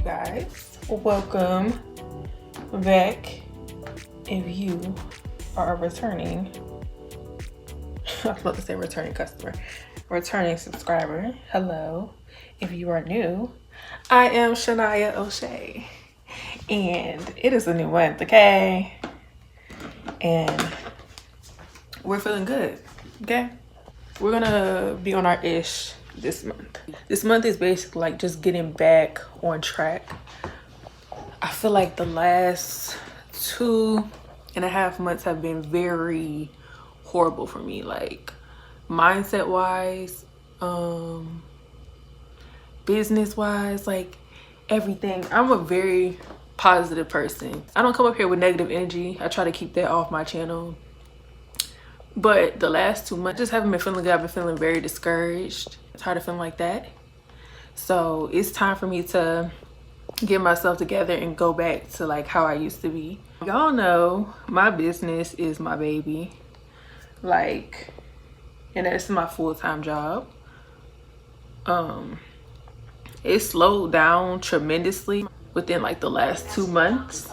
guys. Welcome back. If you are a returning, I was about to say returning customer, returning subscriber, hello. If you are new, I am Sha'Naya O'Shea, and it is a new month, okay? And we're feeling good, okay? We're gonna be on our ish this month. This month is basically like just getting back on track. I feel like the last 2.5 months have been very horrible for me, like mindset wise, business wise, like everything. I'm a very positive person. I don't come up here with negative energy. I try to keep that off my channel. But the last 2 months, just haven't been feeling good. I've been feeling very discouraged. Tired of feeling like that. So it's time for me to get myself together and go back to like how I used to be. Y'all know my business is my baby. Like, and that's my full-time job. It slowed down tremendously within like the last 2 months.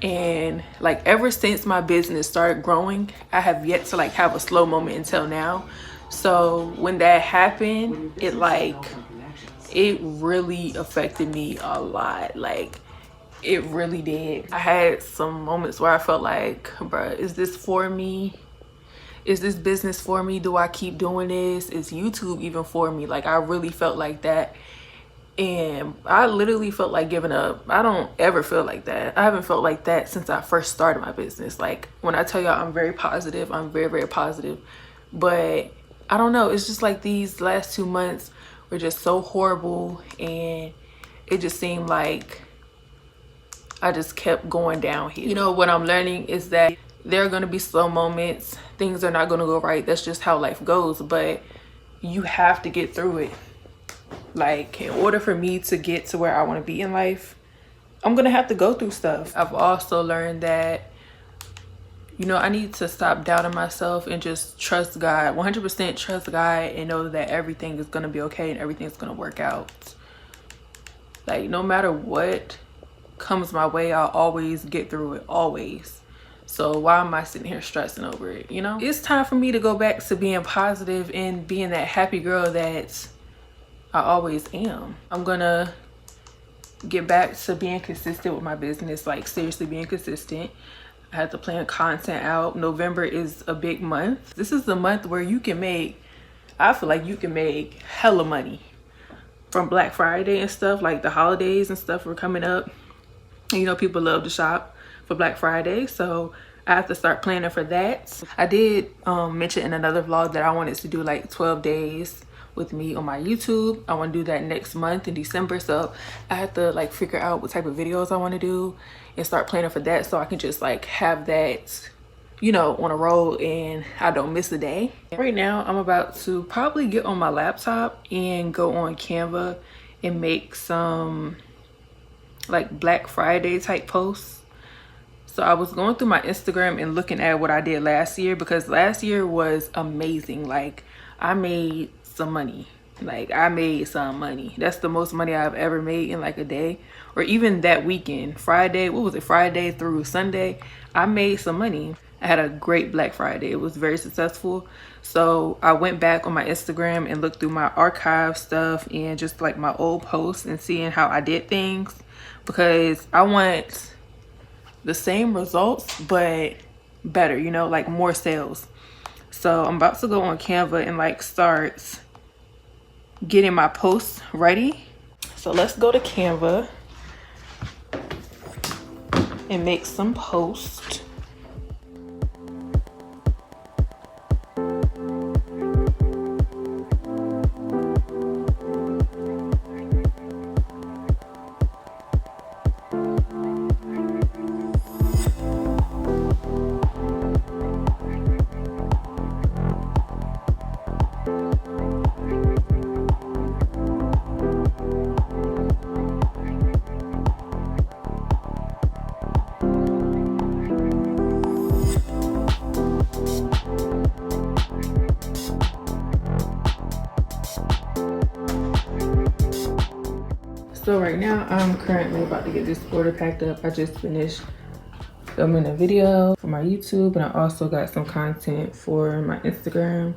And like ever since my business started growing, I have yet to like have a slow moment until now. So when that happened, it really affected me a lot. Like it really did. I had some moments where I felt like, bruh, is this for me? Is this business for me? Do I keep doing this? Is YouTube even for me? Like I really felt like that. And I literally felt like giving up. I don't ever feel like that. I haven't felt like that since I first started my business. Like when I tell y'all I'm very positive, I'm very, very positive. But I don't know. It's just like these last 2 months were just so horrible. And it just seemed like I just kept going downhill. You know, what I'm learning is that there are going to be slow moments. Things are not going to go right. That's just how life goes. But you have to get through it. Like in order for me to get to where I want to be in life, I'm gonna have to go through stuff. I've also learned that, you know, I need to stop doubting myself and just trust God, 100% trust God, and know that everything is gonna be okay and everything's gonna work out. Like no matter what comes my way, I'll always get through it, always. So why am I sitting here stressing over it, you know? It's time for me to go back to being positive and being that happy girl that I always am. I'm gonna get back to being consistent with my business, like seriously being consistent. I have to plan content out. November is a big month. This is the month where you can make, I feel like you can make hella money from Black Friday and stuff. Like the holidays and stuff are coming up. And, you know, people love to shop for Black Friday. So I have to start planning for that. I did mention in another vlog that I wanted to do like 12 days with me on my YouTube. I want to do that next month in December. So I have to like figure out what type of videos I want to do and start planning for that, so I can just like have that, you know, on a roll and I don't miss a day. Right now I'm about to probably get on my laptop and go on Canva and make some like Black Friday type posts. So I was going through my Instagram and looking at what I did last year, because last year was amazing. Like I made some money. Like I made some money. That's the most money I've ever made in like a day, or even that weekend. Friday, what was it, Friday through Sunday, I made some money. I had a great Black Friday. It was very successful. So I went back on my Instagram and looked through my archive stuff and just like my old posts and seeing how I did things, because I want the same results but better, you know, like more sales. So I'm about to go on Canva and like start getting my posts ready. So let's go to Canva and make some posts. So right now I'm currently about to get this order packed up. I just finished filming a video for my YouTube, and I also got some content for my Instagram.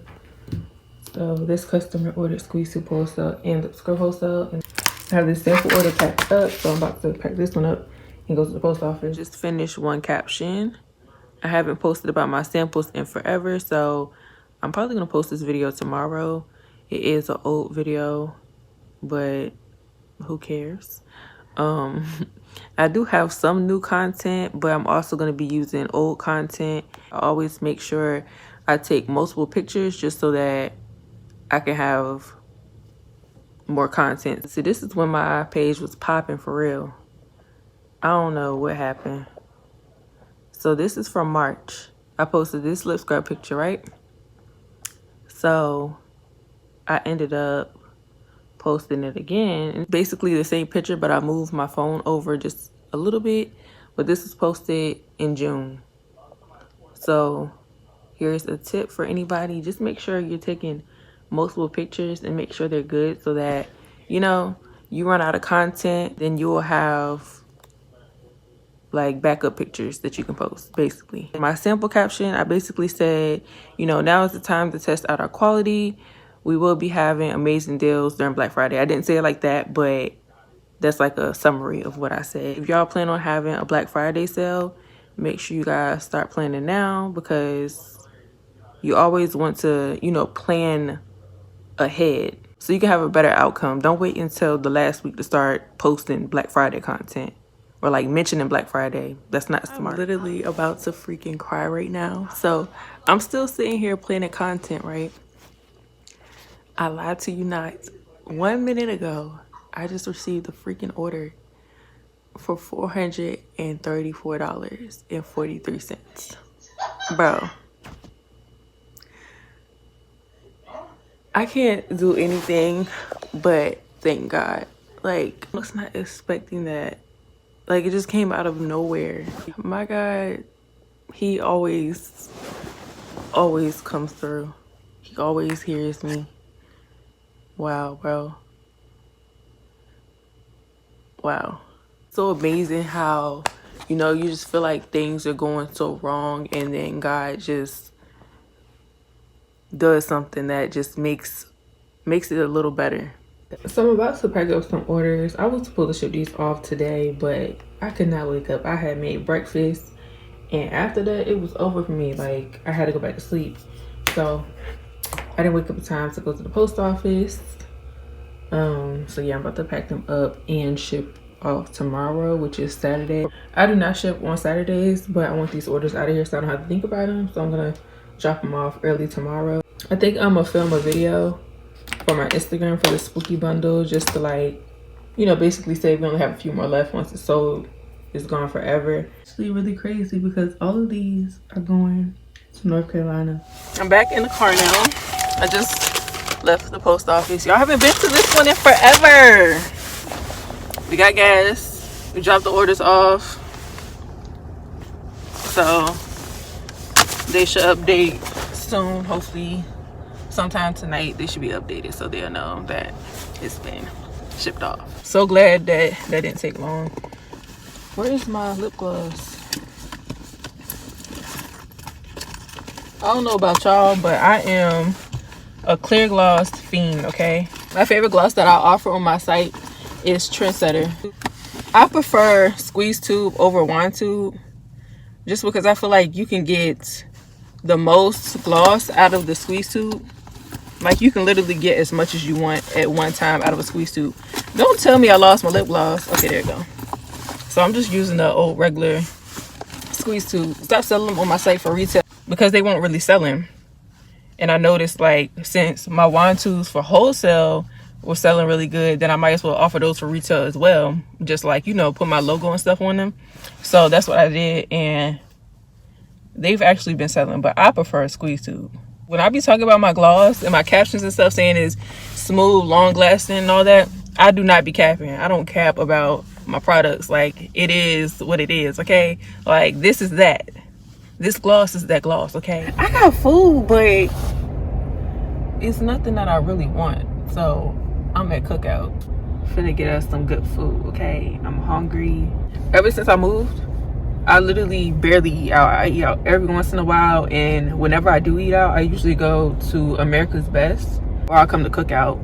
So this customer ordered squeeze soup wholesale and lip scrub wholesale, and I have this sample order packed up, so I'm about to pack this one up and go to the post office. Just finished one caption. I haven't posted about my samples in forever, so I'm probably gonna post this video tomorrow. It is an old video, but who cares? I do have some new content, but I'm also going to be using old content. I always make sure I take multiple pictures just so that I can have more content. See, this is when my page was popping for real. I don't know what happened. So this is from March. I posted this lip scrub picture, right? So I ended up posting it again, and basically the same picture, but I moved my phone over just a little bit. But this was posted in June. So here's a tip for anybody: just make sure you're taking multiple pictures and make sure they're good, so that you know you run out of content, then you will have like backup pictures that you can post. Basically, in my sample caption, I basically said, you know, now is the time to test out our quality. We will be having amazing deals during Black Friday. I didn't say it like that, but that's like a summary of what I said. If y'all plan on having a Black Friday sale, make sure you guys start planning now, because you always want to, you know, plan ahead so you can have a better outcome. Don't wait until the last week to start posting Black Friday content or like mentioning Black Friday. That's not smart. I'm literally about to freaking cry right now. So I'm still sitting here planning content, right? I lied to you not. 1 minute ago, I just received a freaking order for $434.43. Bro, I can't do anything but thank God. Like, I was not expecting that. Like, it just came out of nowhere. My God, he always comes through. He always hears me. Wow, bro. Wow. So amazing how, you know, you just feel like things are going so wrong, and then God just does something that just makes it a little better. So I'm about to pack up some orders. I was supposed to ship these off today, but I could not wake up. I had made breakfast, and after that, it was over for me. Like, I had to go back to sleep. So I didn't wake up in time to go to the post office. So yeah, I'm about to pack them up and ship off tomorrow, which is Saturday. I do not ship on Saturdays, but I want these orders out of here so I don't have to think about them. So I'm gonna drop them off early tomorrow. I think I'm gonna film a video for my Instagram for the spooky bundle, just to, like, you know, basically say we only have a few more left. Once it's sold, it's gone forever. It's actually really crazy because all of these are going to North Carolina. I'm back in the car now. I just left the post office. Y'all haven't been to this one in forever. We got gas. We dropped the orders off. So they should update soon. Hopefully sometime tonight they should be updated, so they'll know that it's been shipped off. So glad that didn't take long. Where is my lip gloss? I don't know about y'all, but I am a clear gloss fiend, okay? My favorite gloss that I offer on my site is Trendsetter. I prefer squeeze tube over wand tube, just because I feel like you can get the most gloss out of the squeeze tube. Like, you can literally get as much as you want at one time out of a squeeze tube. Don't tell me I lost my lip gloss. Okay, there you go. So I'm just using the old regular squeeze tube. Stop selling them on my site for retail because they won't really sell them. And I noticed, like, since my wand tubes for wholesale were selling really good, then I might as well offer those for retail as well. Just, like, you know, put my logo and stuff on them. So that's what I did, and they've actually been selling, but I prefer a squeeze tube. When I be talking about my gloss and my captions and stuff saying it's smooth, long lasting and all that, I do not be capping. I don't cap about my products. Like, it is what it is, okay? Like, this is that. This gloss is that gloss, okay? I got food, but it's nothing that I really want. So I'm at cookout. finna get us some good food, okay? I'm hungry. Ever since I moved, I literally barely eat out. I eat out every once in a while, and whenever I do eat out, I usually go to America's Best, or I'll come to Cookout,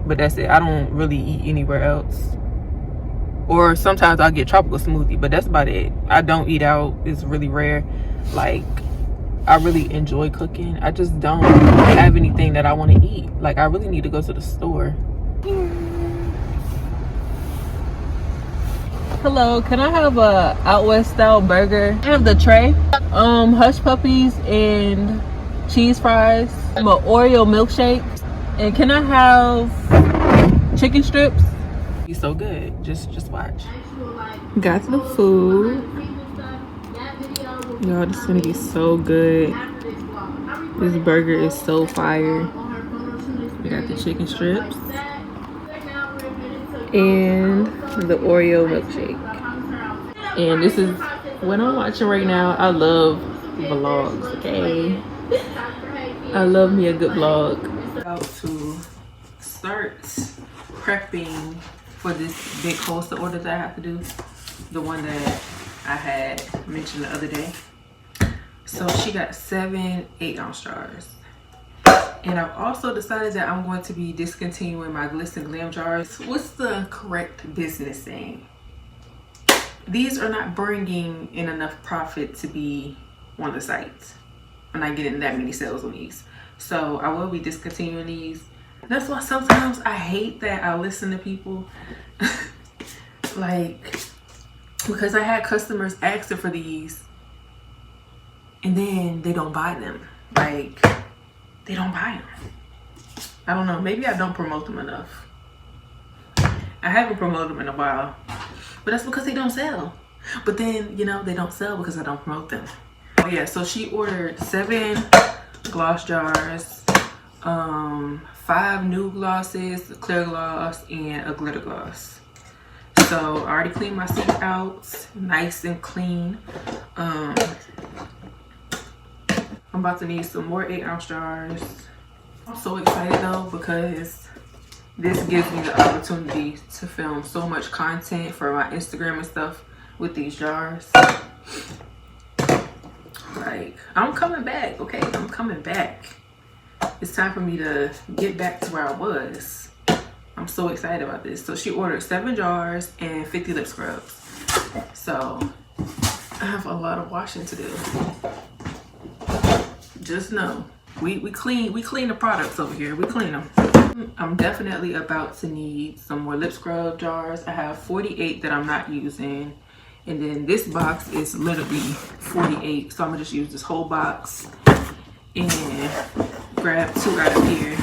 but that's it. I don't really eat anywhere else. Or sometimes I'll get tropical smoothie, but that's about it. I don't eat out. It's really rare. Like, I really enjoy cooking. I just don't have anything that I want to eat. Like, I really need to go to the store. Hello, can I have a out west style burger? I have the tray, hush puppies and cheese fries, an Oreo milkshake, and can I have chicken strips? He's so good. Just watch. Got the food. Y'all, this is gonna be so good. This burger is so fire. We got the chicken strips and the Oreo milkshake. And this is what I'm watching right now. I love vlogs, okay? I love me a good vlog. About to start prepping for this big wholesale order that I have to do. The one that I had mentioned the other day. So she got 7 8-ounce jars. And I've also decided that I'm going to be discontinuing my glitz and glam jars. What's the correct business name? These are not bringing in enough profit to be on the site. I'm not getting that many sales on these. So I will be discontinuing these. That's why sometimes I hate that I listen to people. Like, because I had customers asking for these and then they don't buy them. Like, they don't buy them. I don't know, maybe I don't promote them enough. I haven't promoted them in a while, but that's because they don't sell. But then, you know, they don't sell because I don't promote them. Oh yeah, so she ordered 7 gloss jars, 5 new glosses, a clear gloss, and a glitter gloss. So I already cleaned my sink out, nice and clean. I'm about to need some more 8-ounce jars. I'm so excited though, because this gives me the opportunity to film so much content for my Instagram and stuff with these jars. Like, I'm coming back, okay? I'm coming back. It's time for me to get back to where I was. I'm so excited about this. So she ordered 7 jars and 50 lip scrubs. So I have a lot of washing to do. Just know, we clean the products over here. We clean them. I'm definitely about to need some more lip scrub jars. I have 48 that I'm not using. And then this box is literally 48. So I'm gonna just use this whole box and grab 2 out of here.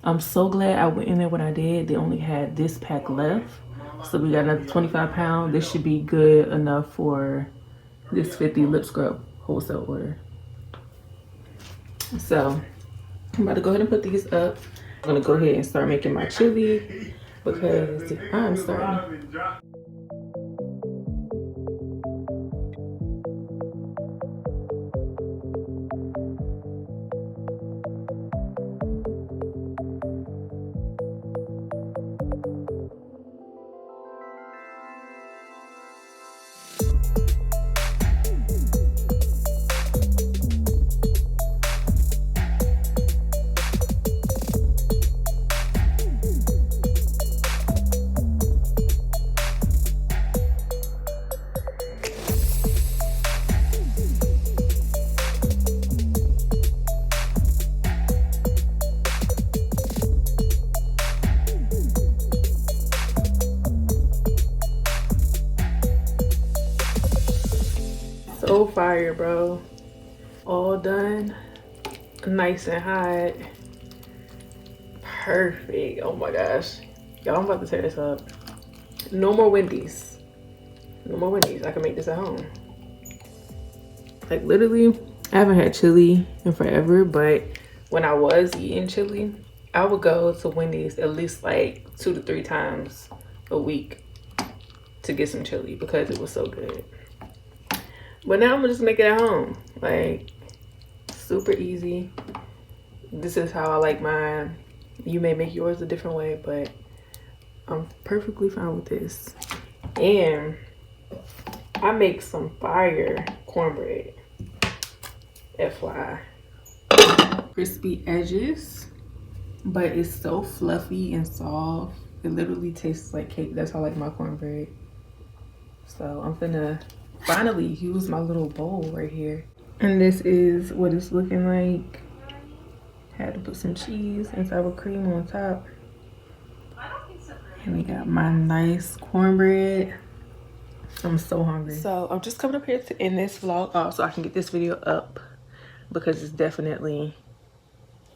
I'm so glad I went in there when I did. They only had this pack left. So we got another 25 pounds. This should be good enough for this 50 lip scrub wholesale order. So I'm about to go ahead and put these up. I'm gonna go ahead and start making my chili because I'm starting. So fire, bro. All done, nice and hot, perfect. Oh my gosh, y'all, I'm about to tear this up. No more Wendy's. No more Wendy's. I can make this at home. Like, literally, I haven't had chili in forever, but when I was eating chili, I would go to Wendy's at least like 2 to 3 times a week to get some chili because it was so good. But now I'm gonna just make it at home. Like, super easy. This is how I like mine. You may make yours a different way, but I'm perfectly fine with this. And I make some fire cornbread. FYI. Crispy edges, but it's so fluffy and soft. It literally tastes like cake. That's how I like my cornbread. So I'm finna finally use my little bowl right here. And this is what it's looking like. Had to put some cheese and sour cream on top. And we got my nice cornbread. I'm so hungry. So I'm just coming up here to end this vlog off so I can get this video up, because it's definitely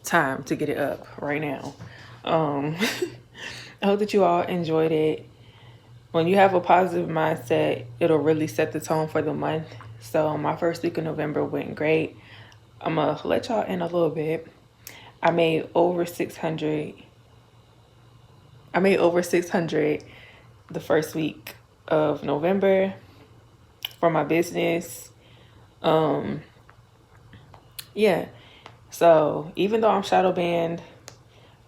time to get it up right now. I hope that you all enjoyed it. When you have a positive mindset, it'll really set the tone for the month. So my first week of November went great. I'm gonna let y'all in a little bit. I made over 600 the first week of November for my business. Yeah, so even though I'm shadow banned,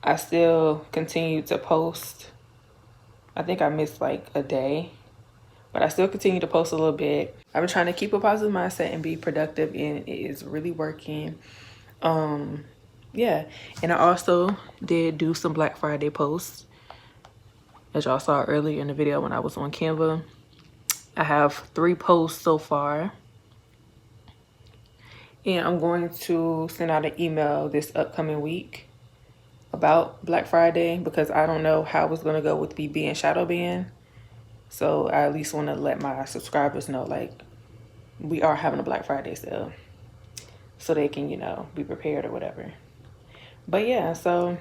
I still continue to post. I think I missed like a day, but I still continue to post a little bit. I've been trying to keep a positive mindset and be productive, and it is really working. Yeah, and I also did do some Black Friday posts, as y'all saw earlier in the video when I was on Canva. I have 3 posts so far, and I'm going to send out an email this upcoming week about Black Friday, because I don't know how it's gonna go with me being shadow banned. So I at least want to let my subscribers know, like, we are having a Black Friday sale, so they can, you know, be prepared or whatever. But yeah, so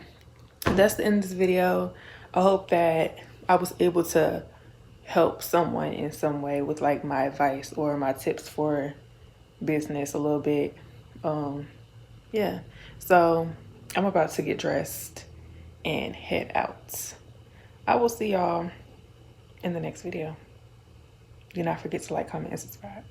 that's the end of this video. I hope that I was able to help someone in some way with like my advice or my tips for business a little bit. Yeah, so I'm about to get dressed and head out. I will see y'all in the next video. Do not forget to like, comment, and subscribe.